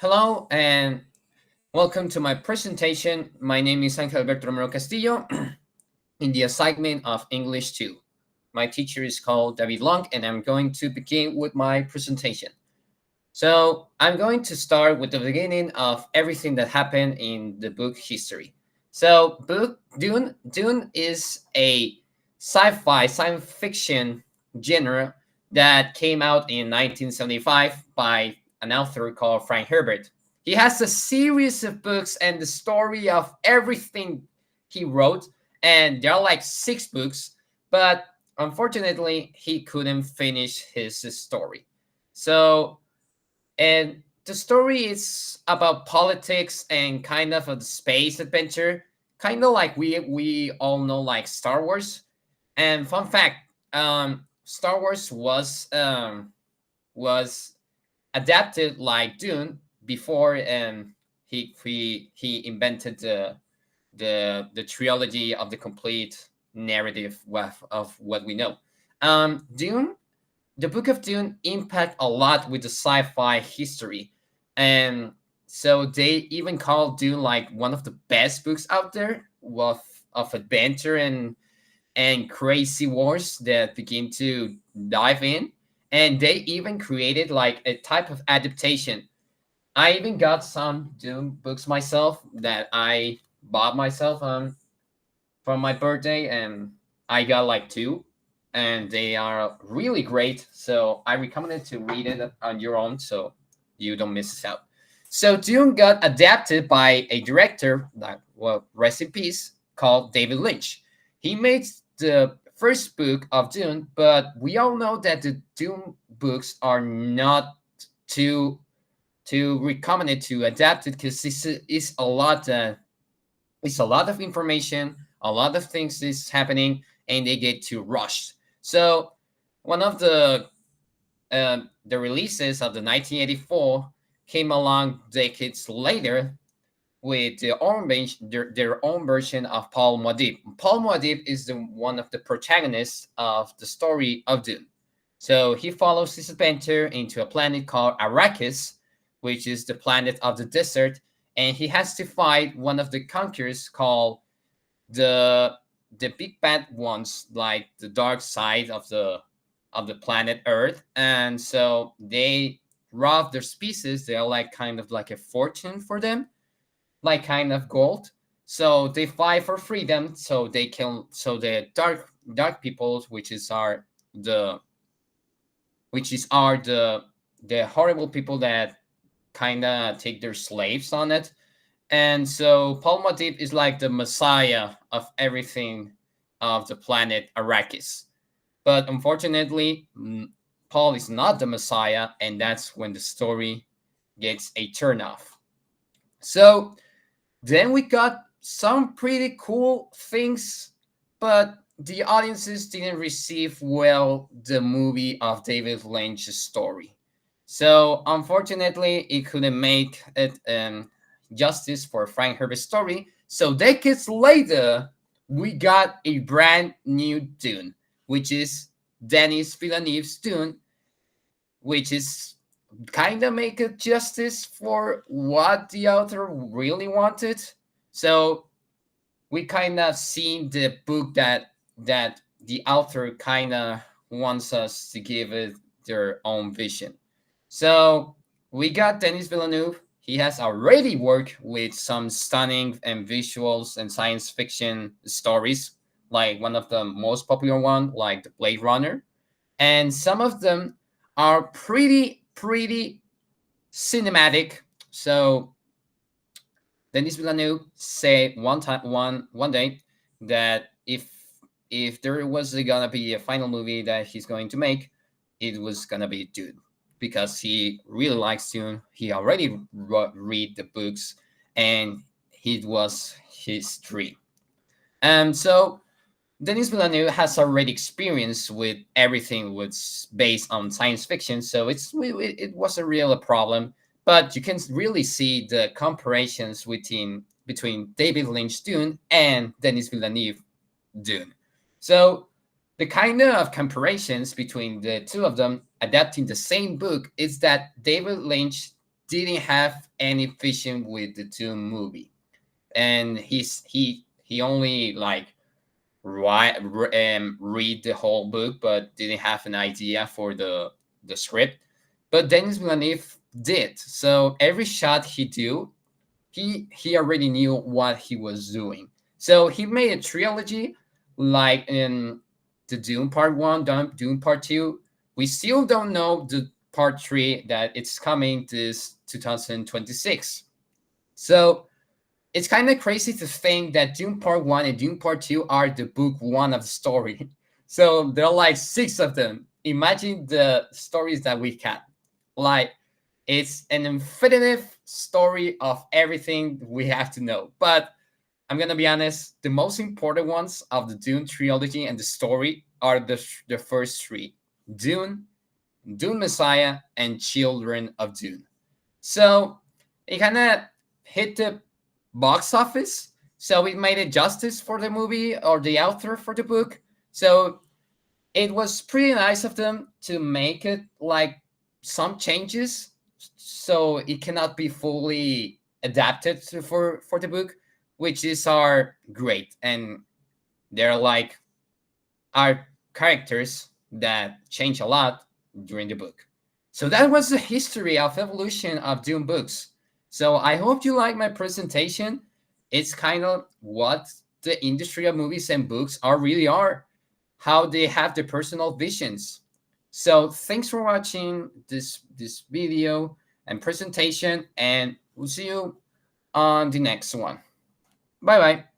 Hello and welcome to my presentation. My name is Alberto Romero Castillo in the assignment of English 2. My teacher is called David Long and I'm going to begin with my presentation. So I'm going to start with the beginning of everything that happened in the book history. So book Dune is a sci-fi science fiction genre that came out in 1975 by an author called Frank Herbert. He has a series of books and the story of everything he wrote, and there are like 6 books, but unfortunately he couldn't finish his story. So and the story is about politics and kind of a space adventure, kind of like we all know like Star Wars. And fun fact, Star Wars was adapted like Dune before he invented the trilogy of the complete narrative of what we know. Dune The Book of Dune impact a lot with the sci-fi history, and so they even call Dune like one of the best books out there of adventure and crazy wars that begin to dive in, and they even created like a type of adaptation. I even got some Dune books myself that I bought myself for my birthday, and I got like 2, and they are really great. So I recommend it to read it on your own, so you don't miss out. So Dune got adapted by a director that, well, rest in peace, called David Lynch. He made the first book of Dune, but we all know that the Dune books are not too recommended to adapt it because this is a lot. It's a lot of information, a lot of things is happening, and they get too rushed. So one of the releases of the 1984 came along decades later with their own version of Paul Muad'Dib. Paul Muad'Dib is one of the protagonists of the story of Dune. So he follows his adventure into a planet called Arrakis, which is the planet of the desert, and he has to fight one of the conquerors called the big bad ones, like the dark side of the planet Earth. And so they rob their species. They are like kind of like a fortune for them, like kind of gold. So they fight for freedom. So they kill. So the dark peoples, the which is are the horrible people that kind of take their slaves on it. And so Paul Muad'Dib is like the messiah of everything of the planet Arrakis. But unfortunately, Paul is not the messiah, and that's when the story gets a turn off. So then we got some pretty cool things, but the audiences didn't receive well the movie of David Lynch's story. So unfortunately, it couldn't make it justice for Frank Herbert's story. So decades later, we got a brand new Dune, which is Denis Villeneuve's Dune, which is kind of make it justice for what the author really wanted. So we kind of seen the book that the author kind of wants us to give it their own vision. So we got Denis Villeneuve. He has already worked with some stunning and visuals and science fiction stories, like one of the most popular one, like the Blade Runner, and some of them are pretty cinematic. So Denis Villeneuve said one day that if there was gonna be a final movie that he's going to make, it was gonna be Dune because he really likes Dune. He already read the books, and it was his dream. And so Denis Villeneuve has already experience with everything was based on science fiction, so it wasn't really a problem. But you can really see the comparisons between David Lynch Dune and Denis Villeneuve Dune. So the kind of comparisons between the two of them adapting the same book is that David Lynch didn't have any vision with the Dune movie, and he only like read the whole book, but didn't have an idea for the script. But Denis Villeneuve did. So every shot he do, he already knew what he was doing. So he made a trilogy, like in the Dune Part One, Dune Part Two. We still don't know the Part Three that it's coming this 2026. So it's kind of crazy to think that Dune Part 1 and Dune Part 2 are the book one of the story. So there are like six of them. Imagine the stories that we can. Like, it's an infinite story of everything we have to know. But I'm going to be honest, the most important ones of the Dune trilogy and the story are the first three: Dune, Dune Messiah, and Children of Dune. So it kind of hit the box office. So it made it justice for the movie or the author for the book. So it was pretty nice of them to make it like some changes so it cannot be fully adapted for the book, which is are great. And they're like are characters that change a lot during the book. So that was the history of evolution of Dune books. So I hope you like my presentation. It's kind of what the industry of movies and books are really are, how they have their personal visions. So thanks for watching this video and presentation, and we'll see you on the next one. Bye bye.